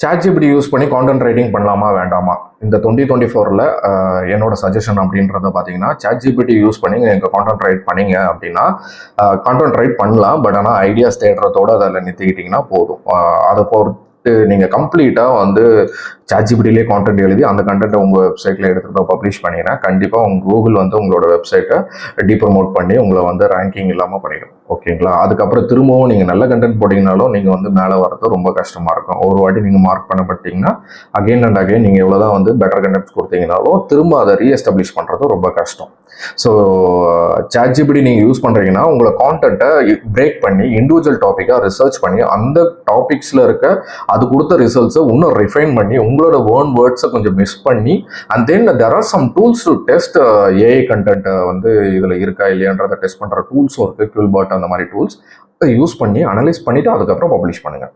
ChatGPT use பண்ணி content writing பண்ணலாமா வேண்டாமா? இந்த 2024ல என்னோட சஜஷன் அப்படின்றத பார்த்தீங்கன்னா, ChatGPT யூஸ் பண்ணி நீங்கள் கான்டென்ட் ரைட் பண்ணீங்க அப்படின்னா, கான்டென்ட் ரைட் பண்ணலாம். பட் ஆனால் ஐடியாஸ் தேடுறதோட அதில் நிறுத்திக்கிட்டிங்கன்னா போதும். அதை பொறுத்து நீங்கள் கம்ப்ளீட்டாக வந்து ChatGPTலே கான்டென்ட் எழுதி அந்த கண்டென்ட்டை உங்கள் வெப்சைட்டில் எடுத்துகிட்டு போய் பப்ளிஷ் பண்ணிங்கன்னா, கண்டிப்பாக உங்கள் கூகுள் வந்து உங்களோட வெப்சைட்டை டீப்ரமோட் பண்ணி உங்களை வந்து ரேங்கிங் இல்லாமல் பண்ணிடும். ஓகேங்களா? அதுக்கப்புறம் திரும்பவும் நீங்கள் நல்ல கண்டென்ட் போட்டிங்கனாலும் நீங்கள் வந்து மேலே வரது ரொம்ப கஷ்டமாக இருக்கும். ஒரு வாட்டி நீங்கள் மார்க் பண்ணப்பட்டீங்கன்னா அகெயின் அண்ட் அகெயின் நீங்கள் எவ்வளோதான் வந்து பெட்டர் கண்டென்ட்ஸ் கொடுத்தீங்கனாலும் திரும்ப அதை ரீஎஸ்டாப்ளிஷ் பண்ணுறது ரொம்ப கஷ்டம். ஸோ ChatGPT நீங்கள் யூஸ் பண்ணுறீங்கன்னா உங்களை கான்டென்ட்டை பிரேக் பண்ணி இண்டிவிஜுவல் டாப்பிக்காக ரிசர்ச் பண்ணி அந்த டாபிக்ஸில் இருக்க அது கொடுத்த ரிசல்ட்ஸை இன்னும் ரிஃபைன் பண்ணி உங்களோட ஓன் வேர்ட்ஸை கொஞ்சம் மிஸ் பண்ணி and then there are some tools to test AI கண்டென்ட்டை வந்து இதில் இருக்கா இல்லையான்றதை டெஸ்ட் பண்ணுற டூல்ஸும் இருக்குது. குவில்பாட் அந்த மாதிரி டூல்ஸ் யூஸ் பண்ணி அனலைஸ் பண்ணிவிட்டு அதுக்கப்புறம் பப்ளிஷ் பண்ணுங்கள்.